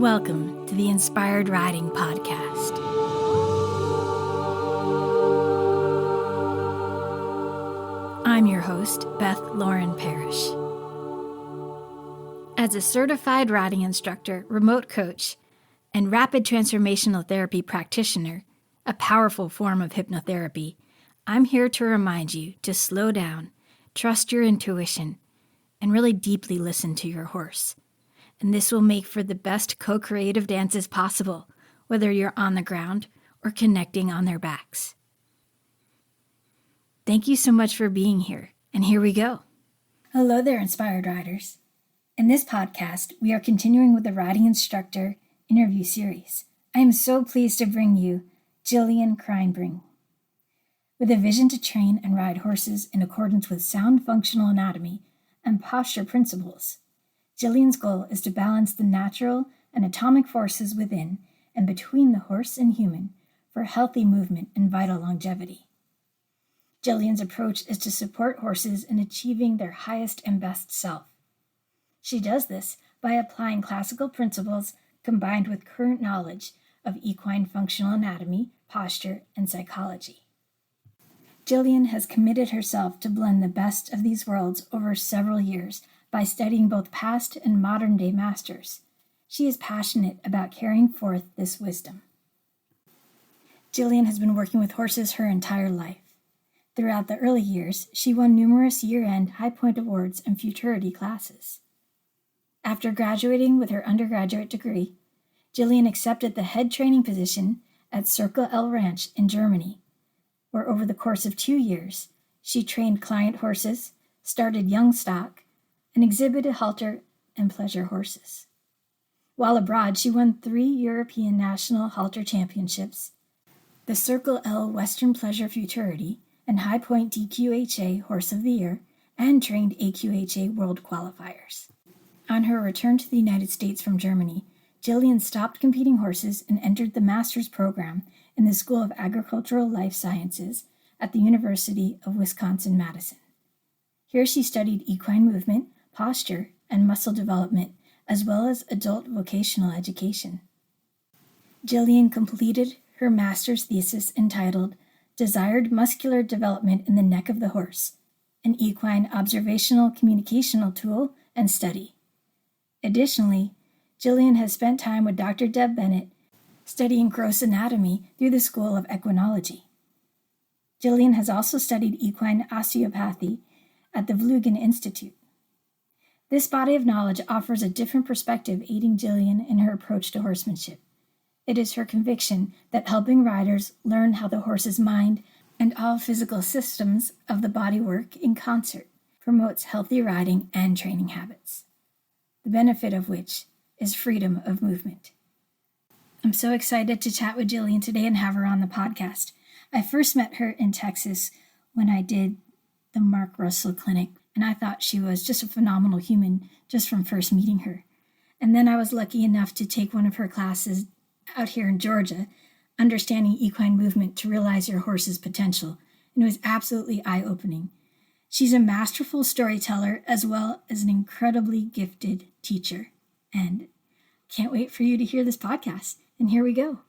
Welcome to the Inspired Riding Podcast. I'm your host, Beth Lauren Parrish. As a certified riding instructor, remote coach, and rapid transformational therapy practitioner, a powerful form of hypnotherapy, I'm here to remind you to slow down, trust your intuition, and really deeply listen to your horse. And this will make for the best co-creative dances possible, whether you're on the ground or connecting on their backs. Thank you so much for being here, and here we go. Hello there, Inspired Riders. In this podcast, we are continuing with the Riding Instructor interview series. I am so pleased to bring you Jillian Kreinbring. With a vision to train and ride horses in accordance with sound functional anatomy and posture principles, Jillian's goal is to balance the natural and atomic forces within and between the horse and human for healthy movement and vital longevity. Jillian's approach is to support horses in achieving their highest and best self. She does this by applying classical principles combined with current knowledge of equine functional anatomy, posture, and psychology. Jillian has committed herself to blend the best of these worlds over several years by studying both past and modern-day masters. She is passionate about carrying forth this wisdom. Jillian has been working with horses her entire life. Throughout the early years, she won numerous year-end high point awards and futurity classes. After graduating with her undergraduate degree, Jillian accepted the head training position at Circle L Ranch in Germany, where over the course of 2 years, she trained client horses, started young stock, and exhibited halter and pleasure horses. While abroad, she won 3 European National Halter Championships, the Circle L Western Pleasure Futurity and High Point DQHA Horse of the Year, and trained AQHA World Qualifiers. On her return to the United States from Germany, Jillian stopped competing horses and entered the master's program in the School of Agricultural Life Sciences at the University of Wisconsin-Madison. Here she studied equine movement, posture, and muscle development, as well as adult vocational education. Jillian completed her master's thesis entitled Desired Muscular Development in the Neck of the Horse, an Equine Observational Communicational Tool and Study. Additionally, Jillian has spent time with Dr. Deb Bennett studying gross anatomy through the School of Equinology. Jillian has also studied equine osteopathy at the Vleugen Institute. This body of knowledge offers a different perspective, aiding Jillian in her approach to horsemanship. It is her conviction that helping riders learn how the horse's mind and all physical systems of the body work in concert promotes healthy riding and training habits, the benefit of which is freedom of movement. I'm so excited to chat with Jillian today and have her on the podcast. I first met her in Texas when I did the Mark Russell Clinic, and I thought she was just a phenomenal human just from first meeting her. And then I was lucky enough to take one of her classes out here in Georgia, Understanding Equine Movement to Realize Your Horse's Potential, and it was absolutely eye-opening. She's a masterful storyteller as well as an incredibly gifted teacher, and can't wait for you to hear this podcast. And here we go.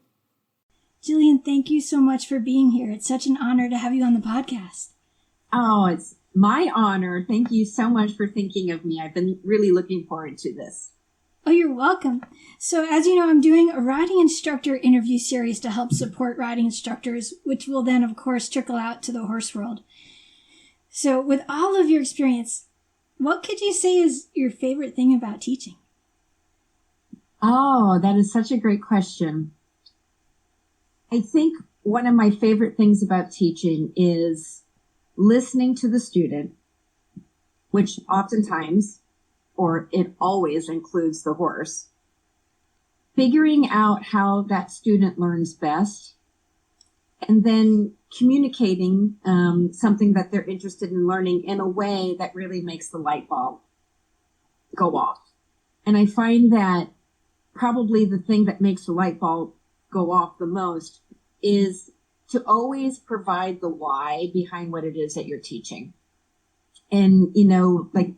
Jillian, thank you so much for being here. It's such an honor to have you on the podcast. Oh, it's my honor. Thank you so much for thinking of me. I've been really looking forward to this. Oh, you're welcome. So as you know, I'm doing a riding instructor interview series to help support riding instructors, which will then, of course, trickle out to the horse world. So with all of your experience, what could you say is your favorite thing about teaching? Oh, that is such a great question. I think one of my favorite things about teaching is listening to the student, which oftentimes, or it always includes the horse, figuring out how that student learns best, and then communicating something that they're interested in learning in a way that really makes the light bulb go off. And I find that probably the thing that makes the light bulb go off the most is to always provide the why behind what it is that you're teaching. And, like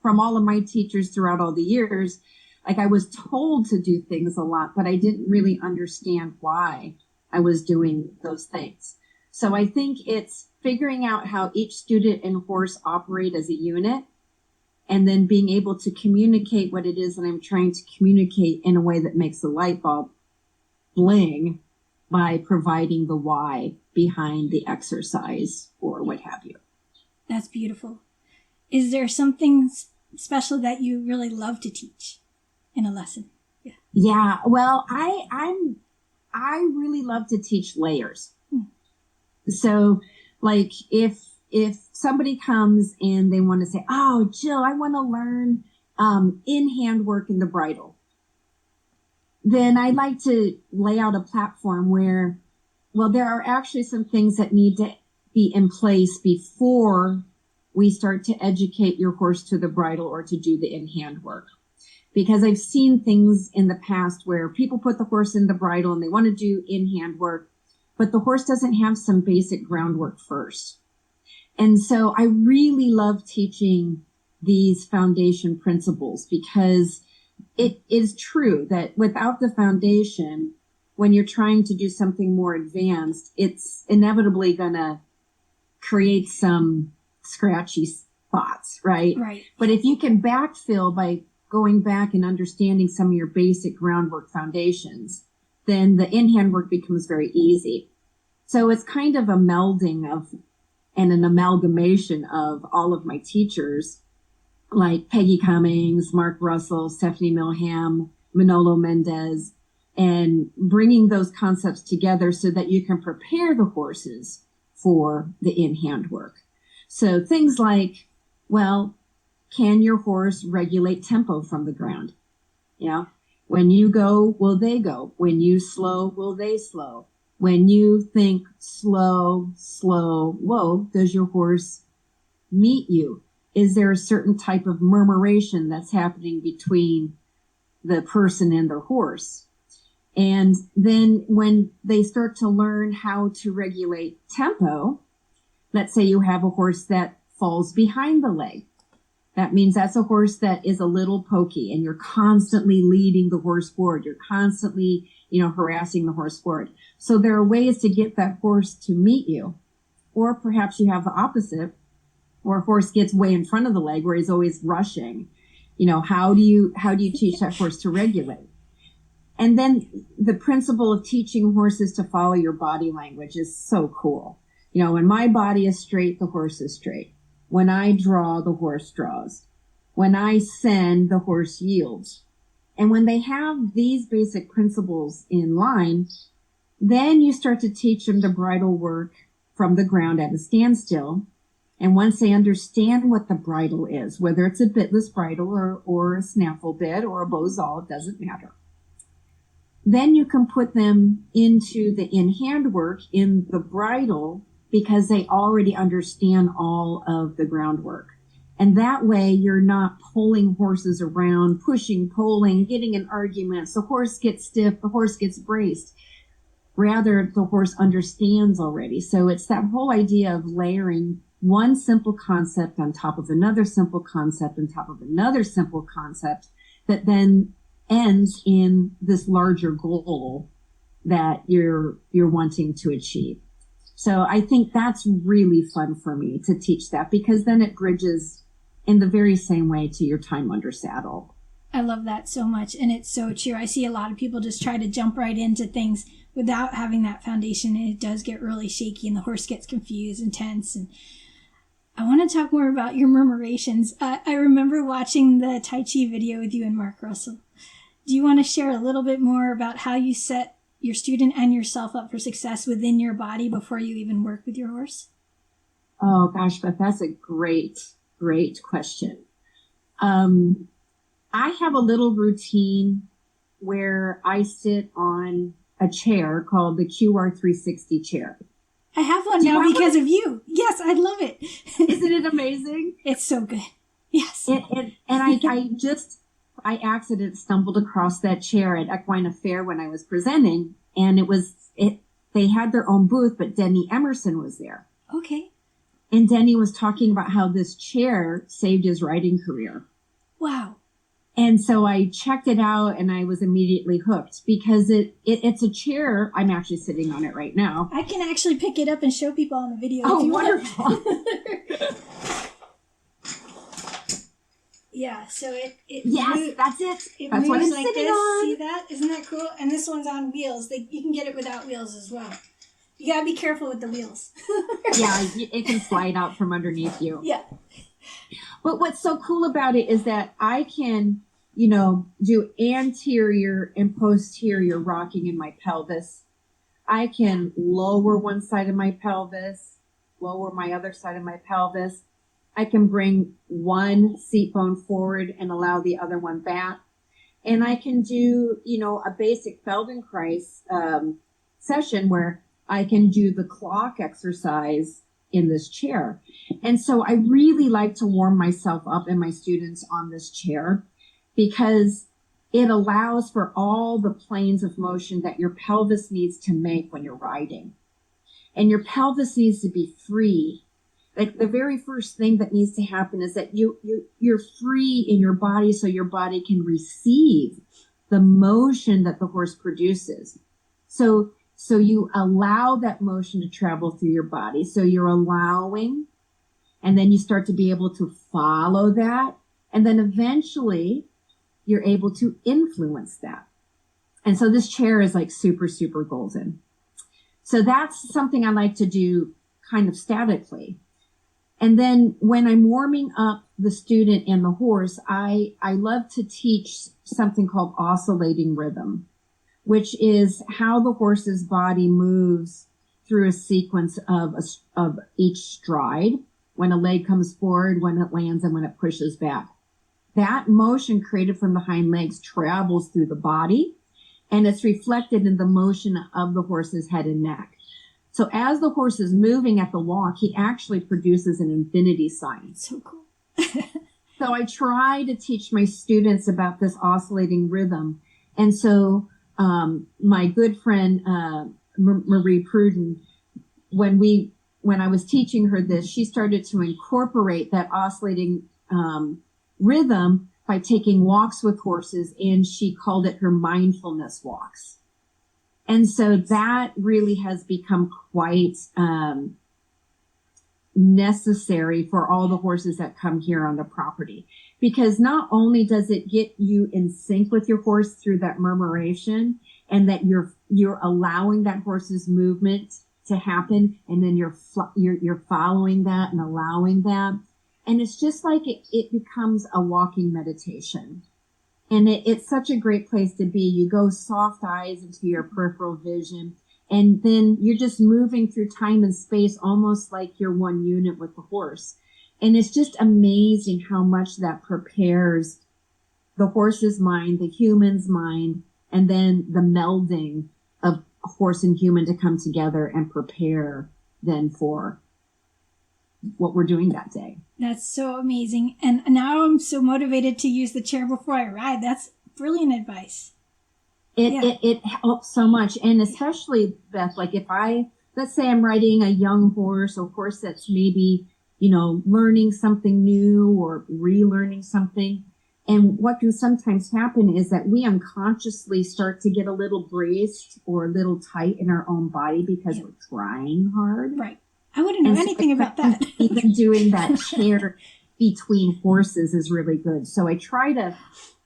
from all of my teachers throughout all the years, Like I was told to do things a lot, but I didn't really understand why I was doing those things. So I think it's figuring out how each student and horse operate as a unit, and then being able to communicate what it is that I'm trying to communicate in a way that makes the light bulb bling by providing the why behind the exercise or what have you. That's beautiful. Is there something special that you really love to teach in a lesson? Yeah. Well, I really love to teach layers. So like if somebody comes and they want to say, oh, Jill, I want to learn in-hand work in the bridle, then I'd like to lay out a platform where, well, there are actually some things that need to be in place before we start to educate your horse to the bridle or to do the in-hand work. Because I've seen things in the past where people put the horse in the bridle and they want to do in-hand work, but the horse doesn't have some basic groundwork first. And so I really love teaching these foundation principles because it is true that without the foundation, when you're trying to do something more advanced, it's inevitably going to create some scratchy spots, right? Right. But if you can backfill by going back and understanding some of your basic groundwork foundations, then the in-hand work becomes very easy. So it's kind of a melding of and an amalgamation of all of my teachers, like Peggy Cummings, Mark Russell, Stephanie Milham, Manolo Mendez, and bringing those concepts together so that you can prepare the horses for the in-hand work. So things like, well, can your horse regulate tempo from the ground? Yeah. When you go, will they go? When you slow, will they slow? When you think slow, whoa, does your horse meet you? Is there a certain type of murmuration that's happening between the person and their horse? And then when they start to learn how to regulate tempo, let's say you have a horse that falls behind the leg. That means that's a horse that is a little pokey and you're constantly leading the horse forward. You're constantly, harassing the horse forward. So there are ways to get that horse to meet you. Or perhaps you have the opposite, where a horse gets way in front of the leg where he's always rushing. How do you teach that horse to regulate? And then the principle of teaching horses to follow your body language is so cool. When my body is straight, the horse is straight. When I draw, the horse draws. When I send, the horse yields. And when they have these basic principles in line, then you start to teach them the bridle work from the ground at a standstill. And once they understand what the bridle is, whether it's a bitless bridle or a snaffle bit or a bozal, it doesn't matter. Then you can put them into the in-hand work in the bridle because they already understand all of the groundwork. And that way you're not pulling horses around, pushing, pulling, getting in arguments. The horse gets stiff, the horse gets braced. Rather, the horse understands already. So it's that whole idea of layering one simple concept on top of another simple concept on top of another simple concept that then ends in this larger goal that you're wanting to achieve. So I think that's really fun for me to teach that because then it bridges in the very same way to your time under saddle. I love that so much. And it's so true. I see a lot of people just try to jump right into things without having that foundation. And it does get really shaky and the horse gets confused and tense. And I want to talk more about your murmurations. I remember watching the Tai Chi video with you and Mark Russell. Do you want to share a little bit more about how you set your student and yourself up for success within your body before you even work with your horse? Oh gosh, Beth, that's a great question. I have a little routine where I sit on a chair called the QR360 chair. I have one now because of you. Yes, I love it. Isn't it amazing? It's so good. Yes. And I accidentally stumbled across that chair at Equine Affair when I was presenting, and they had their own booth, but Denny Emerson was there. Okay. And Denny was talking about how this chair saved his riding career. Wow. And so I checked it out and I was immediately hooked because it's a chair. I'm actually sitting on it right now. I can actually pick it up and show people on the video. Oh, if you wonderful. Want. Yeah, so yes, that's it. It That's moves what I'm like sitting this. on. See that? Isn't that cool? And this one's on wheels. You can get it without wheels as well. You gotta be careful with the wheels. Yeah, it can slide out from underneath you. Yeah. But what's so cool about it is that I can, do anterior and posterior rocking in my pelvis. I can lower one side of my pelvis, lower my other side of my pelvis. I can bring one seat bone forward and allow the other one back. And I can do, a basic Feldenkrais session where I can do the clock exercise in this chair. And so I really like to warm myself up and my students on this chair because it allows for all the planes of motion that your pelvis needs to make when you're riding. And your pelvis needs to be free. Like the very first thing that needs to happen is that you're free in your body so your body can receive the motion that the horse produces. So you allow that motion to travel through your body. So you're allowing, and then you start to be able to follow that. And then eventually you're able to influence that. And so this chair is like super, super golden. So that's something I like to do kind of statically. And then when I'm warming up the student and the horse, I love to teach something called oscillating rhythm, which is how the horse's body moves through a sequence of each stride, when a leg comes forward, when it lands, and when it pushes back. That motion created from the hind legs travels through the body, and it's reflected in the motion of the horse's head and neck. So as the horse is moving at the walk, he actually produces an infinity sign. So cool. So I try to teach my students about this oscillating rhythm. And so my good friend Marie Pruden, when I was teaching her this, she started to incorporate that oscillating rhythm by taking walks with horses, and she called it her mindfulness walks. And so that really has become quite necessary for all the horses that come here on the property, because not only does it get you in sync with your horse through that murmuration, and that you're allowing that horse's movement to happen, and then you're following that and allowing that, and it's just like it becomes a walking meditation. And it's such a great place to be. You go soft eyes into your peripheral vision, and then you're just moving through time and space almost like you're one unit with the horse. And it's just amazing how much that prepares the horse's mind, the human's mind, and then the melding of horse and human to come together and prepare then for what we're doing that day. That's so amazing. And now I'm so motivated to use the chair before I ride. That's brilliant advice. It helps so much. And especially, Beth, like let's say I'm riding a young horse, a horse that's maybe, learning something new or relearning something. And what can sometimes happen is that we unconsciously start to get a little braced or a little tight in our own body because we're trying hard. Right. I wouldn't know anything about that. Even doing that chair between horses is really good. So I try to,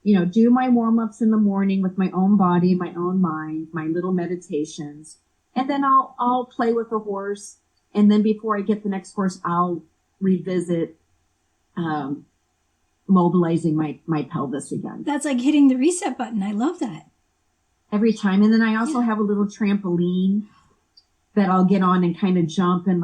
do my warm-ups in the morning with my own body, my own mind, my little meditations. And then I'll play with the horse. And then before I get the next horse, I'll revisit mobilizing my pelvis again. That's like hitting the reset button. I love that. Every time. And then I also have a little trampoline that I'll get on and kind of jump and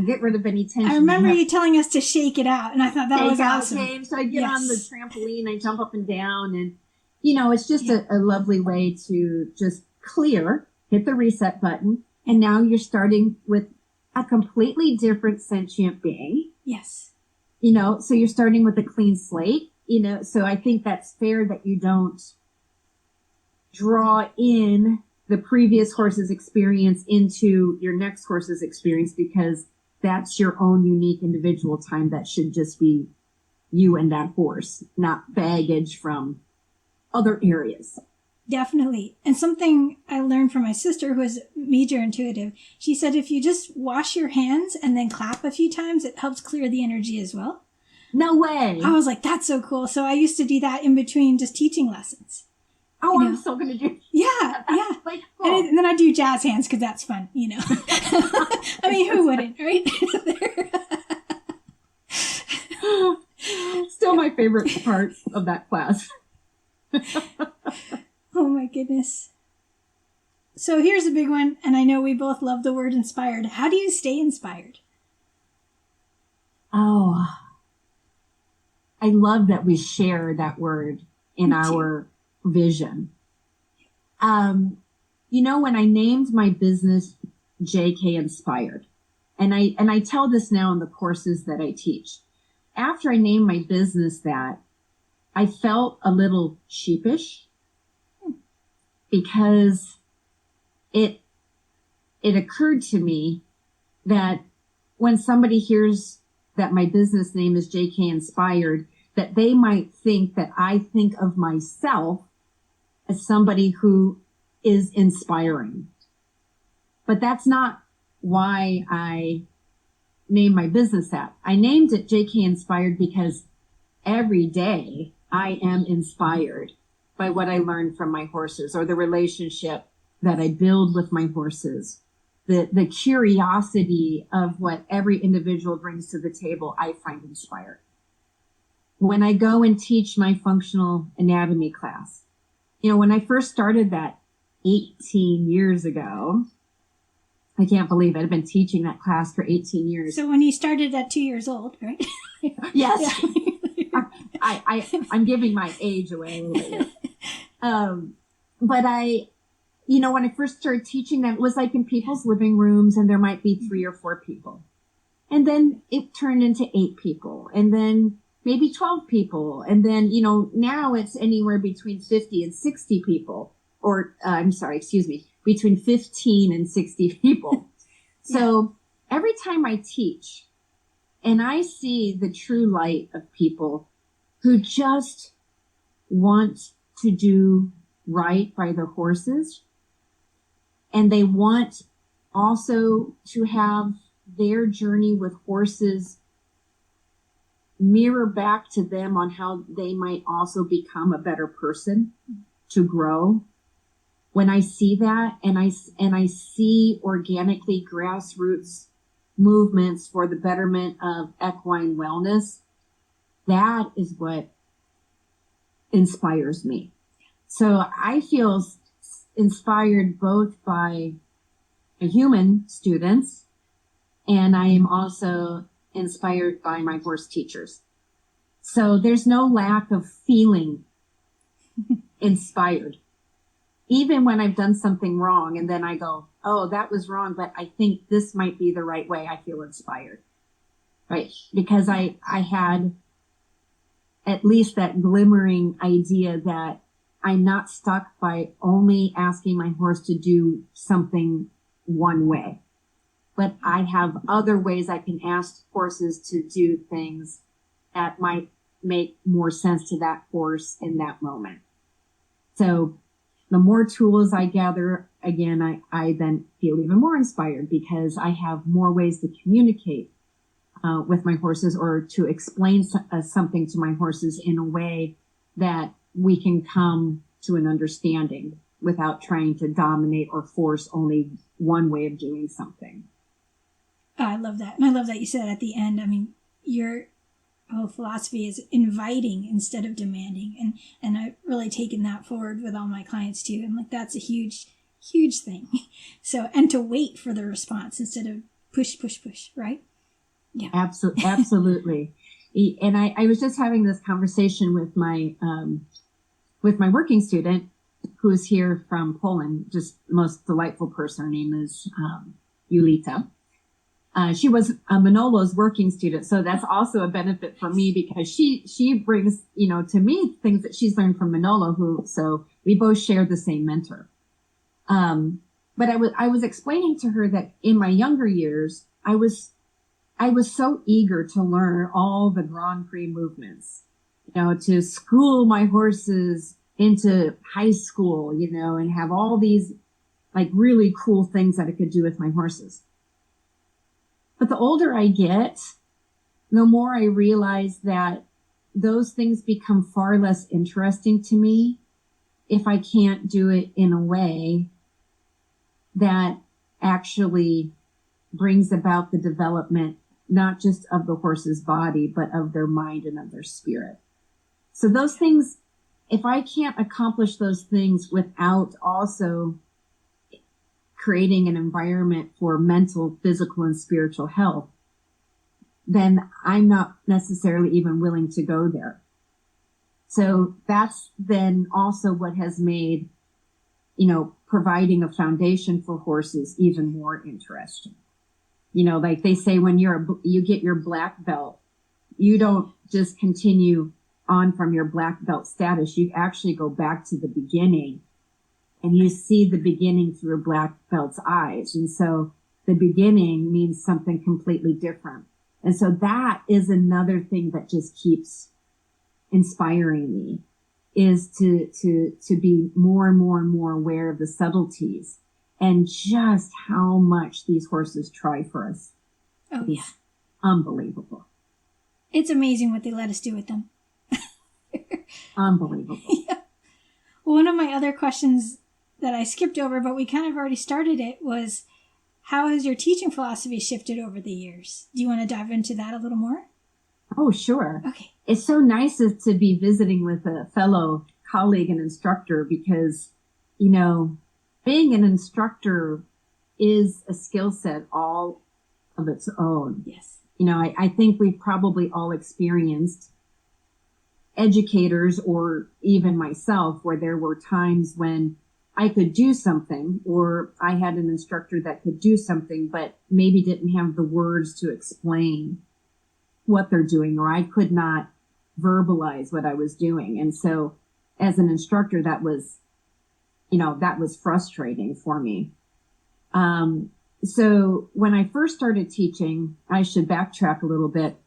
get rid of any tension. I remember you telling us to shake it out, and I thought that was awesome. Game. So I get on the trampoline, I jump up and down, and it's just a lovely way to just hit the reset button, and now you're starting with a completely different sentient being. Yes. So you're starting with a clean slate, so I think that's fair that you don't draw in the previous horse's experience into your next horse's experience, because that's your own unique individual time that should just be you and that horse, not baggage from other areas. Definitely. And something I learned from my sister, who is major intuitive, she said if you just wash your hands and then clap a few times, it helps clear the energy as well. No way. I was like, that's so cool. So I used to do that in between just teaching lessons. Oh, I'm still going to do. Yeah, yeah. Like, cool. And then I do jazz hands because that's fun, I mean, who wouldn't, right? Still my favorite part of that class. Oh my goodness. So here's a big one, and I know we both love the word inspired. How do you stay inspired? Oh, I love that we share that word in our vision. When I named my business JK Inspired, and I tell this now in the courses that I teach. After I named my business that, I felt a little sheepish because it occurred to me that when somebody hears that my business name is JK Inspired, that they might think that I think of myself as somebody who is inspiring. But that's not why I named my business that. I named it JK Inspired because every day I am inspired by what I learned from my horses, or the relationship that I build with my horses, the curiosity of what every individual brings to the table, I find inspired. When I go and teach my functional anatomy class, when I first started that 18 years ago, I can't believe it. I've been teaching that class for 18 years. So when you started at 2 years old, right? Yes. I'm giving my age away a little bit. But when I first started teaching them, it was like in people's living rooms, and there might be 3 or 4 people. And then it turned into 8 people, and then maybe 12 people. And then, now it's anywhere between 50 and 60 people, between 15 and 60 people. So every time I teach and I see the true light of people who just want to do right by their horses, and they want also to have their journey with horses mirror back to them on how they might also become a better person to grow. When I see that, and I see organically grassroots movements for the betterment of equine wellness, that is what inspires me. So I feel inspired both by human students, and I am also inspired by my horse teachers. So there's no lack of feeling inspired. Even when I've done something wrong and then I go, oh, that was wrong, but I think this might be the right way, I feel inspired, right? Because I had at least that glimmering idea that I'm not stuck by only asking my horse to do something one way, but I have other ways I can ask horses to do things that might make more sense to that horse in that moment. So the more tools I gather, again, I then feel even more inspired because I have more ways to communicate with my horses, or to explain something to my horses in a way that we can come to an understanding without trying to dominate or force only one way of doing something. Oh, I love that. And I love that you said at the end, I mean, your whole philosophy is inviting instead of demanding. And I've really taken that forward with all my clients too. I'm like, that's a huge, huge thing. So, and to wait for the response instead of push, right? Yeah. Absolutely. And I was just having this conversation with my working student who's here from Poland, just the most delightful person. Her name is Julita. She was Manolo's working student. So that's also a benefit for me because she brings, to me things that she's learned from Manolo, so we both share the same mentor. But I was explaining to her that in my younger years, I was I was so eager to learn all the Grand Prix movements, to school my horses into high school, and have all these like really cool things that I could do with my horses. But the older I get, the more I realize that those things become far less interesting to me if I can't do it in a way that actually brings about the development, not just of the horse's body, but of their mind and of their spirit. So those things, if I can't accomplish those things without also creating an environment for mental, physical, and spiritual health, then I'm not necessarily even willing to go there. So that's then also what has made, providing a foundation for horses even more interesting. Like they say, when you get your black belt, you don't just continue on from your black belt status. You actually go back to the beginning and you see the beginning through a black belt's eyes. And so the beginning means something completely different. And so that is another thing that just keeps inspiring me, is to be more and more and more aware of the subtleties and just how much these horses try for us. Oh, yeah. It's unbelievable. It's amazing what they let us do with them. Unbelievable. Yeah. Well, one of my other questions that I skipped over, but we kind of already started it, was how has your teaching philosophy shifted over the years? Do you want to dive into that a little more? Oh, sure. Okay. It's so nice to be visiting with a fellow colleague and instructor because, being an instructor is a skill set all of its own. Yes. I think we've probably all experienced educators, or even myself, where there were times when I could do something, or I had an instructor that could do something, but maybe didn't have the words to explain what they're doing, or I could not verbalize what I was doing. And so as an instructor, that was frustrating for me. So when I first started teaching, I should backtrack a little bit.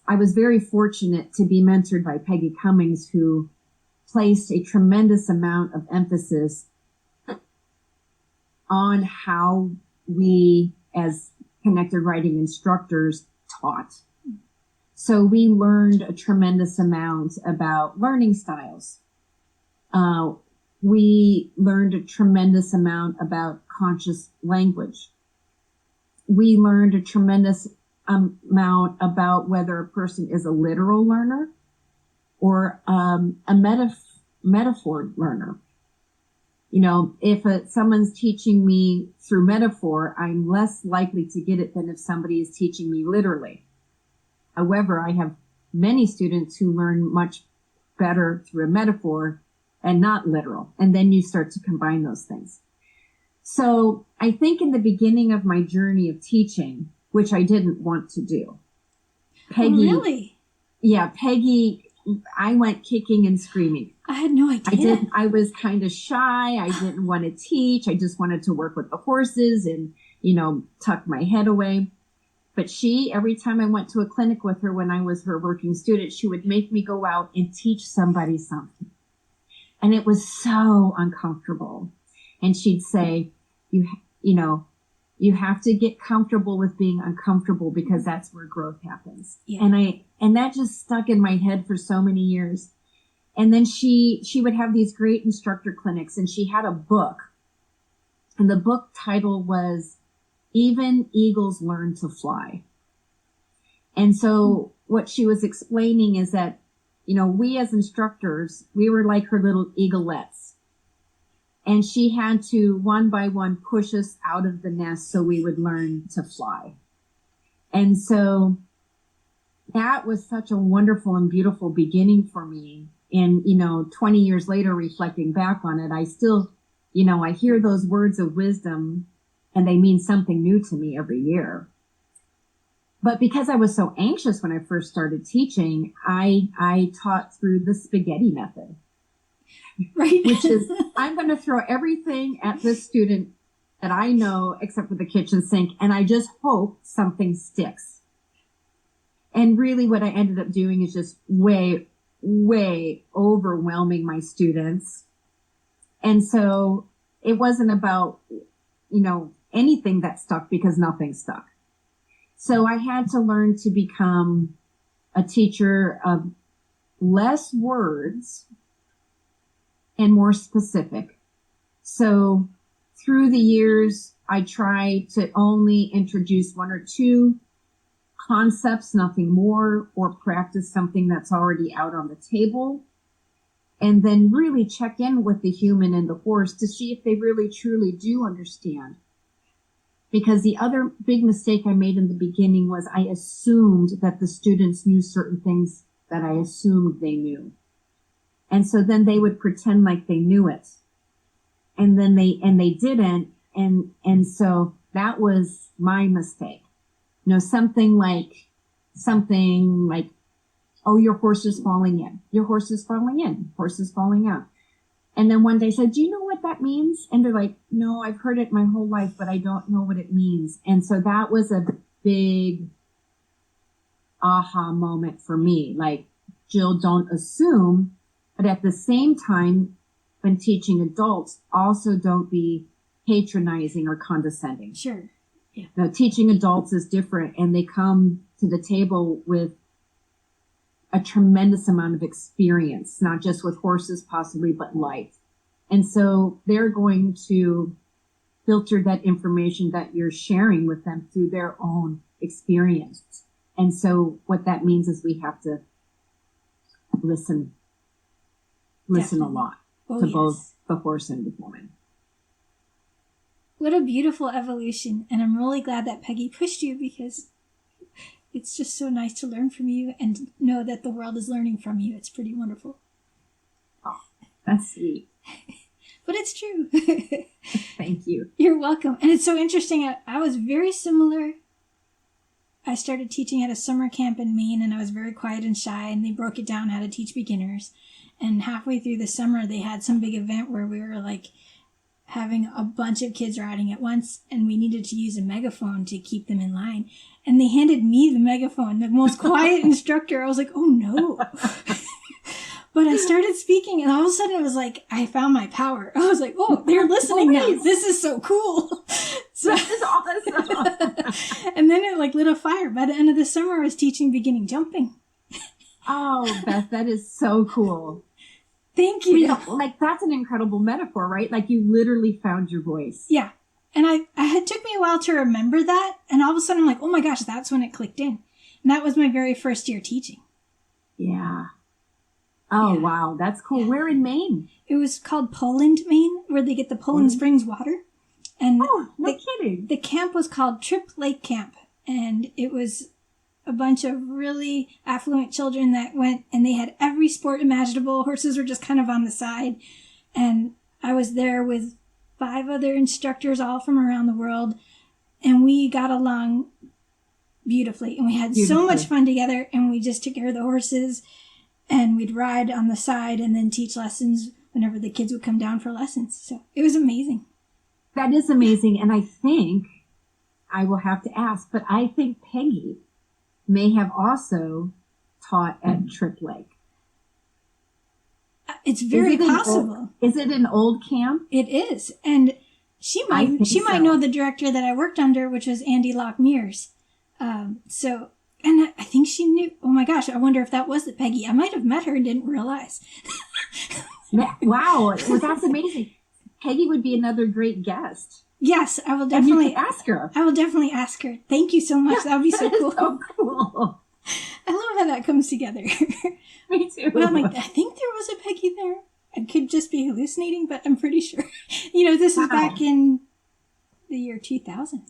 I was very fortunate to be mentored by Peggy Cummings, who placed a tremendous amount of emphasis on how we as connected riding instructors taught. So we learned a tremendous amount about learning styles. We learned a tremendous amount about conscious language. We learned a tremendous amount about whether a person is a literal learner or a metaphor learner. If someone's teaching me through metaphor, I'm less likely to get it than if somebody is teaching me literally. However, I have many students who learn much better through a metaphor and not literal. And then you start to combine those things. So I think in the beginning of my journey of teaching, which I didn't want to do, Peggy. Oh, really? Yeah, Peggy, I went kicking and screaming. I had no idea. I was kind of shy. I didn't want to teach. I just wanted to work with the horses and, tuck my head away. But every time I went to a clinic with her when I was her working student, she would make me go out and teach somebody something. And it was so uncomfortable. And she'd say, you have to get comfortable with being uncomfortable because that's where growth happens. Yeah. And that just stuck in my head for so many years. And then she would have these great instructor clinics, and she had a book, and the book title was Even Eagles Learn to Fly. And so what she was explaining is that, we as instructors, we were like her little eaglets. And she had to, one by one, push us out of the nest so we would learn to fly. And so that was such a wonderful and beautiful beginning for me. And, 20 years later, reflecting back on it, I still, I hear those words of wisdom and they mean something new to me every year. But because I was so anxious when I first started teaching, I taught through the spaghetti method. Right. Which is, I'm going to throw everything at this student that I know except for the kitchen sink, and I just hope something sticks. And really what I ended up doing is just way, way overwhelming my students. And so it wasn't about, anything that stuck, because nothing stuck. So I had to learn to become a teacher of less words and more specific. So through the years, I try to only introduce one or two concepts, nothing more, or practice something that's already out on the table. And then really check in with the human and the horse to see if they really truly do understand. Because the other big mistake I made in the beginning was I assumed that the students knew certain things that I assumed they knew. And so then they would pretend like they knew it. And then they didn't. And so that was my mistake. Something like, oh, your horse is falling in. Your horse is falling in. Horse is falling out. And then one day I said, do you know what that means? And they're like, no, I've heard it my whole life, but I don't know what it means. And so that was a big aha moment for me. Like, Jill, don't assume, but at the same time, when teaching adults, also don't be patronizing or condescending. Sure. Yeah. Now, teaching adults is different, and they come to the table with a tremendous amount of experience, not just with horses possibly, but life. And so they're going to filter that information that you're sharing with them through their own experience. And so what that means is we have to listen Definitely. a lot to both the horse and the woman. What a beautiful evolution. And I'm really glad that Peggy pushed you, because it's just so nice to learn from you and know that the world is learning from you. It's pretty wonderful. Oh, that's sweet. But it's true. Thank you. You're welcome. And it's so interesting. I was very similar. I started teaching at a summer camp in Maine, and I was very quiet and shy, and they broke it down how to teach beginners. And halfway through the summer, they had some big event where we were like having a bunch of kids riding at once, and we needed to use a megaphone to keep them in line. And they handed me the megaphone, the most quiet instructor. I was like, oh no. But I started speaking, and all of a sudden it was like, I found my power. I was like, oh, they're listening now. This is so cool. So, this is awesome. And then it like lit a fire. By the end of the summer, I was teaching beginning jumping. Oh, Beth, that is so cool. Thank you. Like, that's an incredible metaphor, right? Like, you literally found your voice. Yeah. And it took me a while to remember that. And all of a sudden I'm like, oh my gosh, that's when it clicked in. And that was my very first year teaching. Yeah. Oh, yeah. Wow. That's cool. Yeah. Where in Maine? It was called Poland, Maine, where they get the Poland Springs water. And kidding. The camp was called Trip Lake Camp. And it was a bunch of really affluent children that went, and they had every sport imaginable. Horses were just kind of on the side. And I was there with 5 other instructors, all from around the world. And we got along beautifully. And we had so much fun together. And we just took care of the horses. And we'd ride on the side and then teach lessons whenever the kids would come down for lessons. So it was amazing. That is amazing. And I think, I will have to ask, but I think Peggy may have also taught at Trip Lake. It's very possible. Is it an old camp? It is. And she might know the director that I worked under, which was Andy Lockmears. And I think she knew. Oh my gosh, I wonder if that was the Peggy. I might have met her and didn't realize. Wow, well, that's amazing. Peggy would be another great guest. Yes, I will definitely ask her. I will definitely ask her. Thank you so much. That would be so cool. So cool. I love how that comes together. Me too. Well, I'm like, I think there was a Peggy there. I could just be hallucinating, but I'm pretty sure. This is back in the year 2000.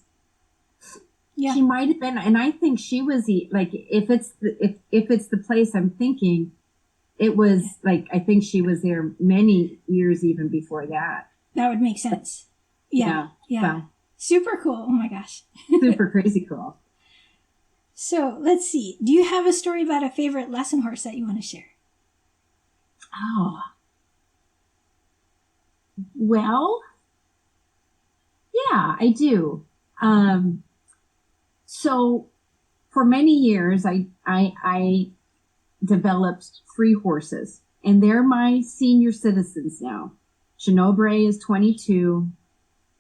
Yeah. She might have been, and I think she was if it's the place I'm thinking, it was like, I think she was there many years even before that. That would make sense. Yeah. Well, super cool. Oh my gosh. Super crazy cool. So let's see. Do you have a story about a favorite lesson horse that you want to share? Oh. Well, yeah, I do. So for many years, I developed 3 horses, and they're my senior citizens now. Shinobre is 22,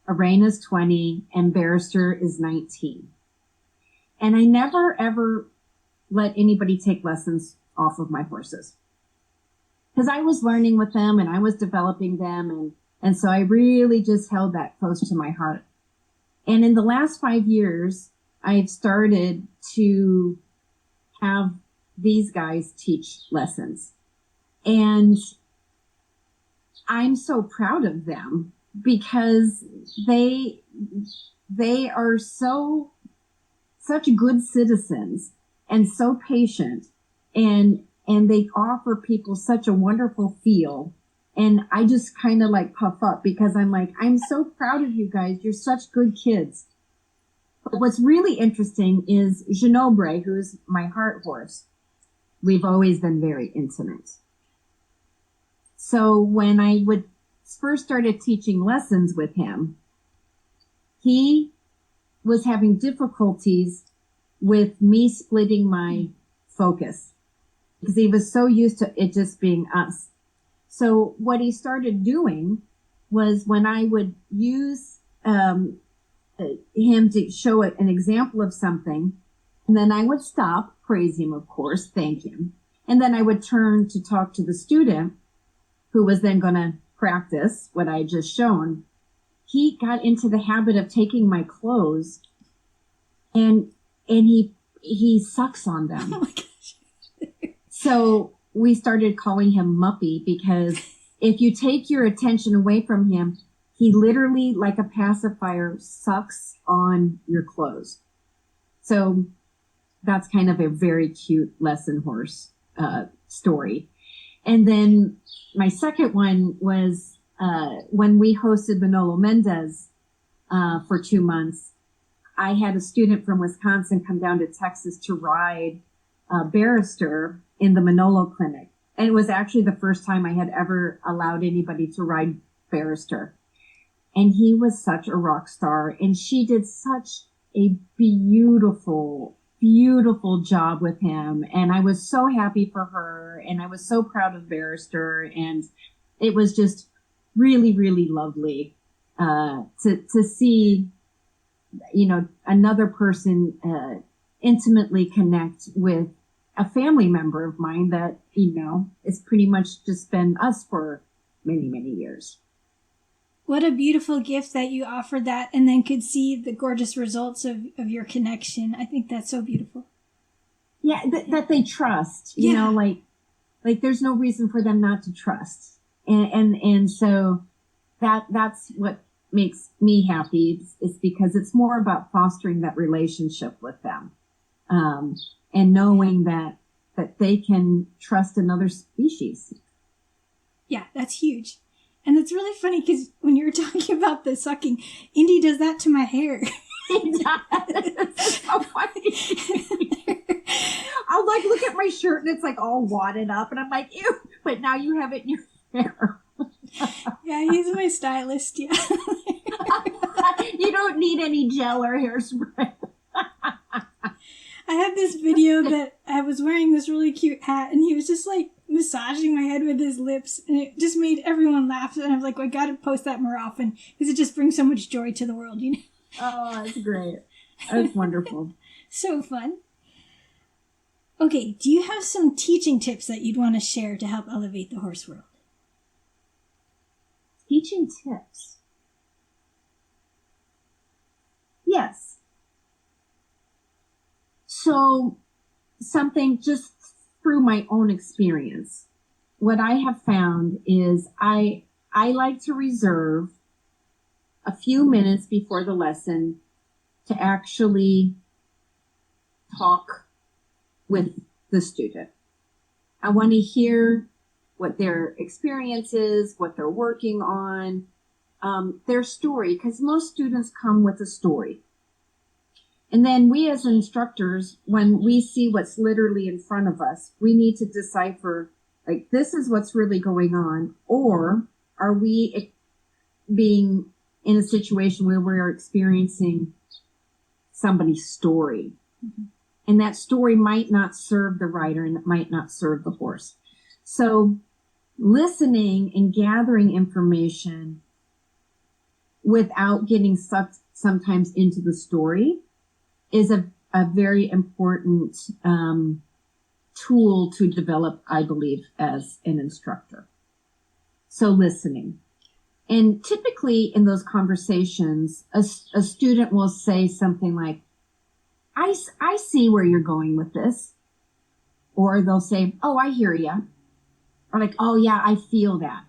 Arena is 20, and Barrister is 19. And I never, ever let anybody take lessons off of my horses, because I was learning with them and I was developing them. And so I really just held that close to my heart. And in the last 5 years, I've started to have these guys teach lessons. And I'm so proud of them because they are such good citizens and so patient, and they offer people such a wonderful feel. And I just kind of like puff up because I'm like, I'm so proud of you guys. You're such good kids. But what's really interesting is Ginobre, who's my heart horse. We've always been very intimate. So when I would first started teaching lessons with him, he was having difficulties with me splitting my focus because he was so used to it just being us. So what he started doing was when I would use him to show an example of something, and then I would stop, praise him, of course, thank him. And then I would turn to talk to the student who was then going to practice what I had just shown. He got into the habit of taking my clothes and he sucks on them. Oh my gosh. So we started calling him Muppy because if you take your attention away from him, he literally, like a pacifier, sucks on your clothes. So that's kind of a very cute lesson horse story. And then my second one was when we hosted Manolo Mendez for 2 months. I had a student from Wisconsin come down to Texas to ride Barrister in the Manolo clinic. And it was actually the first time I had ever allowed anybody to ride Barrister. And he was such a rock star. And she did such a beautiful, beautiful job with him. And I was so happy for her. And I was so proud of Barrister. And it was just really, really lovely to see, you know, another person intimately connect with a family member of mine that, you know, it's pretty much just been us for many, many years. What a beautiful gift that you offered that and then could see the gorgeous results of your connection. I think that's so beautiful. Yeah, that they trust, you know, like there's no reason for them not to trust. And so that's what makes me happy is because it's more about fostering that relationship with them. And knowing that they can trust another species. Yeah, that's huge. And it's really funny because when you were talking about the sucking, Indy does that to my hair. He does. It's so funny. I'll like look at my shirt and it's like all wadded up and I'm like, ew, but now you have it in your hair. Yeah, he's my stylist, yeah. You don't need any gel or hairspray. I had this video that I was wearing this really cute hat and he was just like massaging my head with his lips and it just made everyone laugh. And I was like, well, I gotta post that more often because it just brings so much joy to the world, you know? Oh, that's great. That's wonderful. So fun. Okay, do you have some teaching tips that you'd want to share to help elevate the horse world? Teaching tips? Yes. So something just through my own experience, what I have found is I like to reserve a few minutes before the lesson to actually talk with the student. I want to hear what their experience is, what they're working on, their story, because most students come with a story. And then we as instructors, when we see what's literally in front of us, we need to decipher, like, this is what's really going on, or are we being in a situation where we're experiencing somebody's story? Mm-hmm. And that story might not serve the rider and it might not serve the horse. So listening and gathering information without getting sucked sometimes into the story is a very important tool to develop, I believe, as an instructor. So listening. And typically in those conversations, a student will say something like, I see where you're going with this. Or they'll say, oh, I hear you. Or like, oh yeah, I feel that.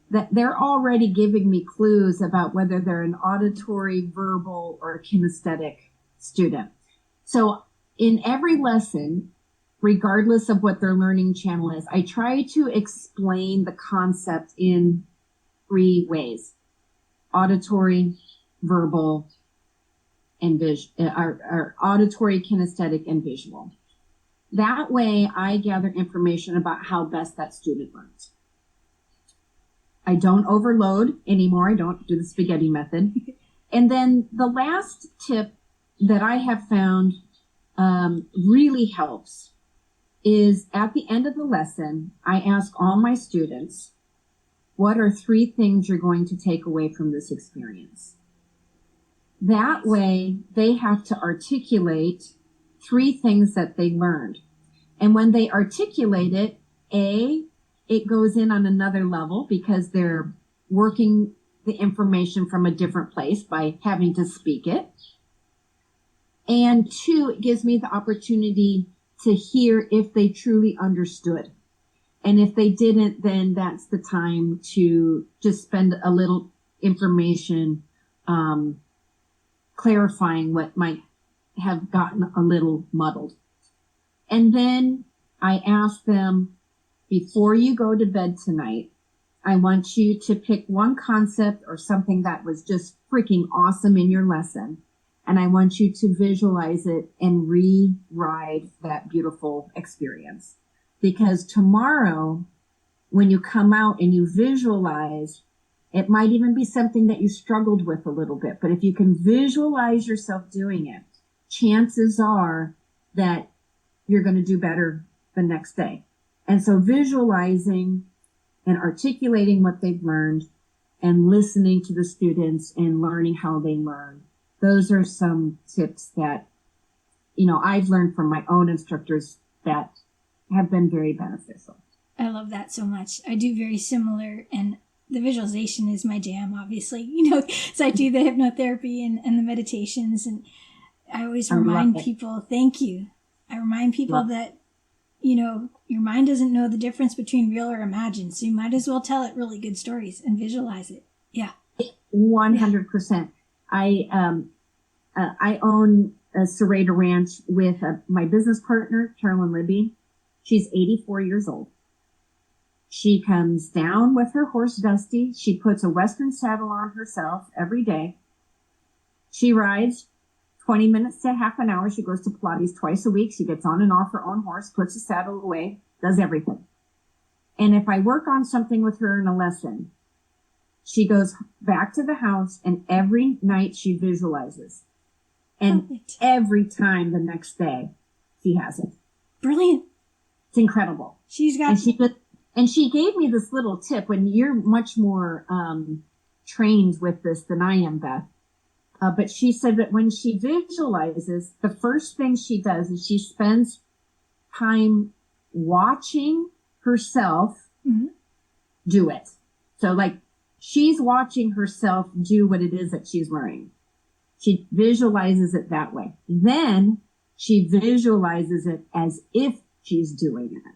That they're already giving me clues about whether they're an auditory, verbal, or kinesthetic student. So in every lesson, regardless of what their learning channel is, I try to explain the concept in 3 ways: auditory, verbal, and auditory, kinesthetic, and visual. That way I gather information about how best that student learns. I don't overload anymore. I don't do the spaghetti method. And then the last tip that I have found really helps is at the end of the lesson, I ask all my students, what are 3 things you're going to take away from this experience? That way they have to articulate 3 things that they learned. And when they articulate it, it goes in on another level because they're working the information from a different place by having to speak it. And 2, it gives me the opportunity to hear if they truly understood. And if they didn't, then that's the time to just spend a little information clarifying what might have gotten a little muddled. And then I ask them, before you go to bed tonight, I want you to pick one concept or something that was just freaking awesome in your lesson. And I want you to visualize it and re-ride that beautiful experience. Because tomorrow, when you come out and you visualize, it might even be something that you struggled with a little bit. But if you can visualize yourself doing it, chances are that you're going to do better the next day. And so visualizing and articulating what they've learned and listening to the students and learning how they learn. Those are some tips that, I've learned from my own instructors that have been very beneficial. I love that so much. I do very similar, and the visualization is my jam, obviously, so I do the hypnotherapy and the meditations, and I always remind people, thank you. I remind people that, your mind doesn't know the difference between real or imagined, so you might as well tell it really good stories and visualize it. Yeah. 100%. I own a Serrata Ranch with my business partner, Carolyn Libby. She's 84 years old. She comes down with her horse, Dusty. She puts a Western saddle on herself every day. She rides 20 minutes to half an hour. She goes to Pilates twice a week. She gets on and off her own horse, puts the saddle away, does everything. And if I work on something with her in a lesson, she goes back to the house and every night she visualizes. And every time the next day, she has it. Brilliant. It's incredible. And she gave me this little tip when you're much more trained with this than I am, Beth. But she said that when she visualizes, the first thing she does is she spends time watching herself do it. So like she's watching herself do what it is that she's learning. She visualizes it that way. Then she visualizes it as if she's doing it.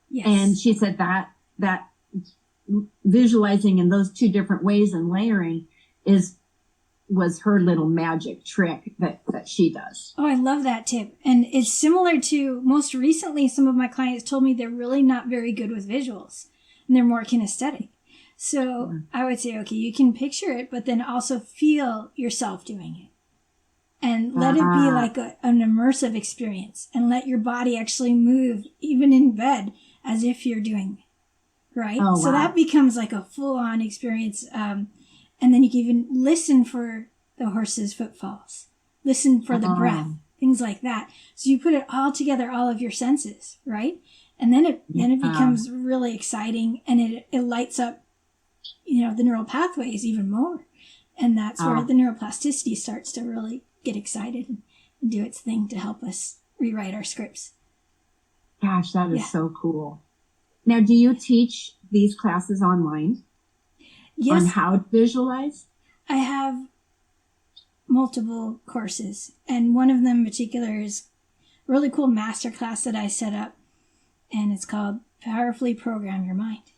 Yes. And she said that visualizing in those 2 different ways and layering was her little magic trick that she does. Oh, I love that tip. And it's similar to, most recently, some of my clients told me they're really not very good with visuals and they're more kinesthetic. So I would say, okay, you can picture it, but then also feel yourself doing it. And let it be like an immersive experience and let your body actually move, even in bed, as if you're doing it, right? Oh, wow. So that becomes like a full-on experience. And then you can even listen for the horse's footfalls. Listen for the breath. things like that. So you put it all together, all of your senses, right? And then it becomes really exciting, and it lights up, the neural pathways even more. And that's where the neuroplasticity starts to really get excited and do its thing to help us rewrite our scripts. Gosh, that is so cool. Now, do you teach these classes online? Yes. On how to visualize? I have multiple courses, and one of them in particular is a really cool masterclass that I set up, and it's called Powerfully Program Your Mind.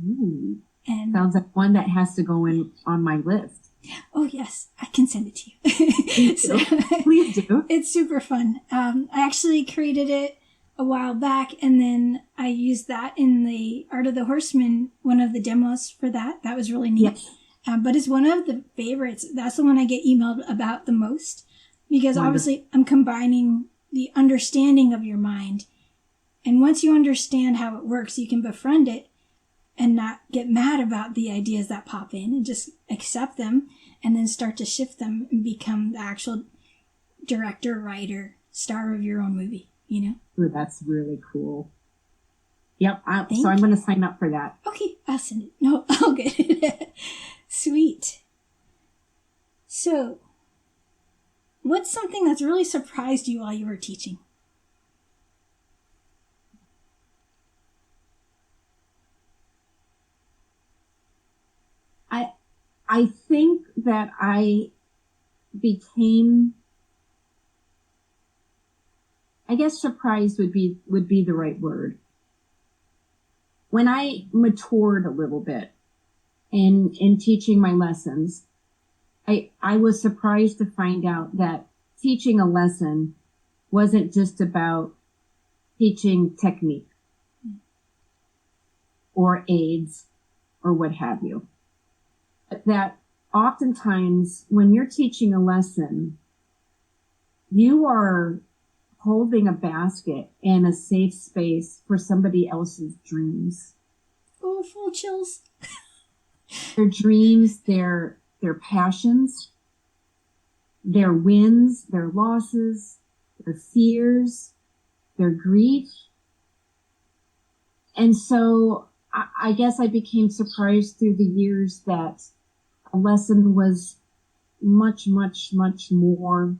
Ooh. And sounds like one that has to go in on my list. Oh, yes. I can send it to you. Please do. It's super fun. I actually created it a while back, and then I used that in the Art of the Horseman, one of the demos for that. That was really neat. Yes. But it's one of the favorites. That's the one I get emailed about the most, because obviously I'm combining the understanding of your mind. And once you understand how it works, you can befriend it and not get mad about the ideas that pop in, and just accept them and then start to shift them and become the actual director, writer, star of your own movie, Ooh, that's really cool. Yep. So I'm going to sign up for that. Okay. I'll send it. No, I'll get it. Sweet. So, what's something that's really surprised you while you were teaching? I think that I became, I guess surprised would be the right word. When I matured a little bit in teaching my lessons, I was surprised to find out that teaching a lesson wasn't just about teaching technique or aids or what have you. That oftentimes when you're teaching a lesson, you are holding a basket and a safe space for somebody else's dreams. Oh, full chills. Their dreams, their passions, their wins, their losses, their fears, their grief. And so I guess I became surprised through the years that a lesson was much, much, much more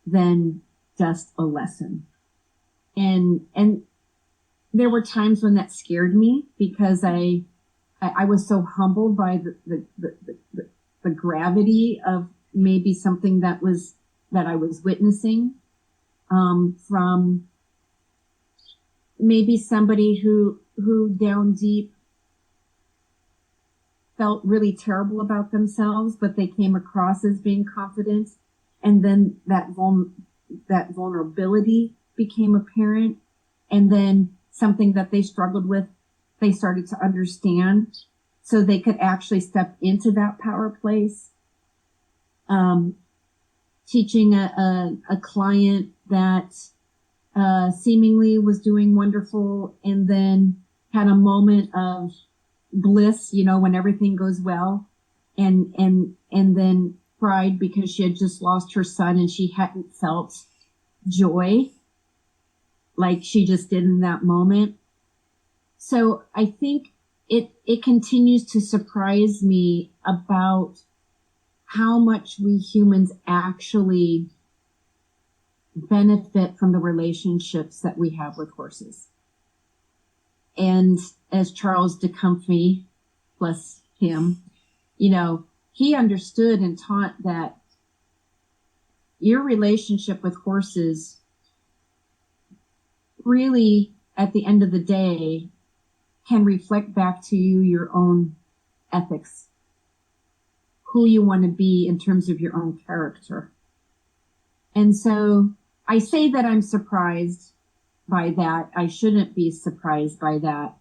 than just a lesson. And there were times when that scared me, because I was so humbled by the gravity of maybe something that I was witnessing, from maybe somebody who down deep felt really terrible about themselves, but they came across as being confident. And then that vulnerability became apparent. And then something that they struggled with, they started to understand, so they could actually step into that power place. Teaching a client that seemingly was doing wonderful, and then had a moment of bliss, when everything goes well, and then cried because she had just lost her son and she hadn't felt joy like she just did in that moment. So I think it continues to surprise me about how much we humans actually benefit from the relationships that we have with horses. And as Charles de Comfy, bless him, he understood and taught that your relationship with horses really, at the end of the day, can reflect back to you your own ethics, who you want to be in terms of your own character. And so I say that I'm surprised by that. I shouldn't be surprised by that.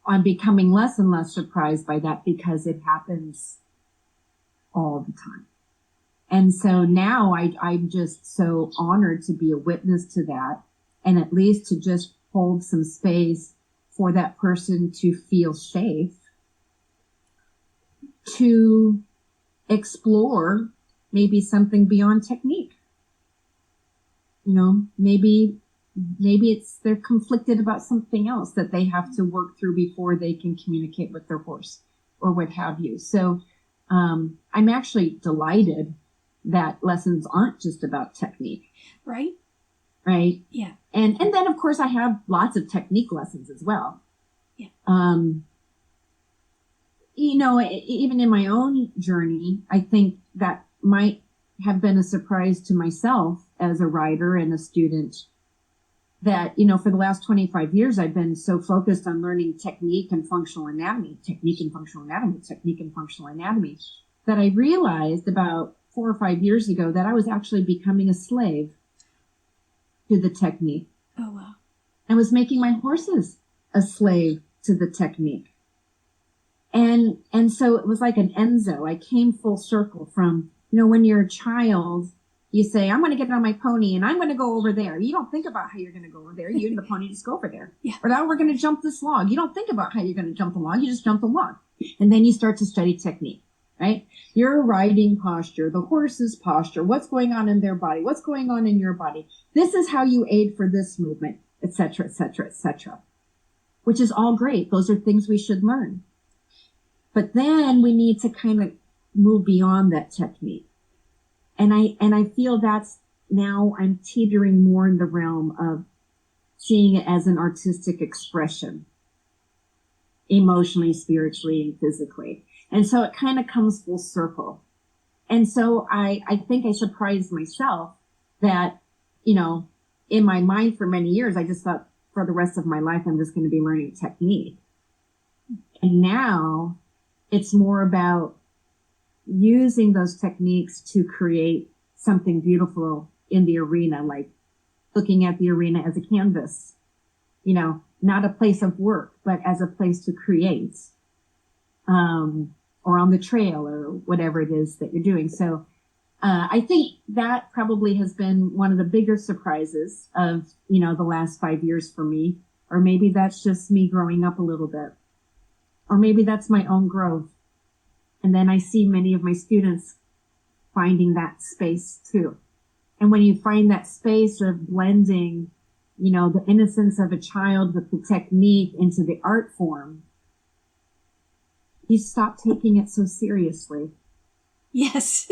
I'm becoming less and less surprised by that, because it happens all the time. And so now I'm just so honored to be a witness to that, and at least to just hold some space for that person to feel safe, to explore maybe something beyond technique. You know, maybe they're conflicted about something else that they have to work through before they can communicate with their horse or what have you. So I'm actually delighted that lessons aren't just about technique. Right. Right. Yeah. And then of course I have lots of technique lessons as well. Yeah. You know, even in my own journey, I think that might have been a surprise to myself as a rider and a student that, you know, for the last 25 years, I've been so focused on learning technique and functional anatomy, that I realized about 4 or 5 years ago that I was actually becoming a slave to the technique. Oh, wow. I was making my horses a slave to the technique. And so it was like an Enzo. I came full circle from, you know, when you're a child, you say, I'm going to get on my pony and I'm going to go over there. You don't think about how you're going to go over there. You and the pony just go over there. Yeah. Or now we're going to jump this log. You don't think about how you're going to jump the log. You just jump the log. And then you start to study technique, right? Your riding posture, the horse's posture, what's going on in their body, what's going on in your body. This is how you aid for this movement, et cetera, et cetera, et cetera, which is all great. Those are things we should learn. But then we need to kind of move beyond that technique. And I feel that's now I'm teetering more in the realm of seeing it as an artistic expression, emotionally, spiritually, and physically. And so it kind of comes full circle. And so I think I surprised myself that, you know, in my mind for many years, I just thought for the rest of my life, I'm just going to be learning technique. And now it's more about using those techniques to create something beautiful in the arena, like looking at the arena as a canvas, you know, not a place of work, but as a place to create, or on the trail or whatever it is that you're doing. So, I think that probably has been one of the bigger surprises of, you know, the last 5 years for me, or maybe that's just me growing up a little bit, or maybe that's my own growth. And then I see many of my students finding that space too. And when you find that space of blending, you know, the innocence of a child with the technique into the art form, you stop taking it so seriously. Yes.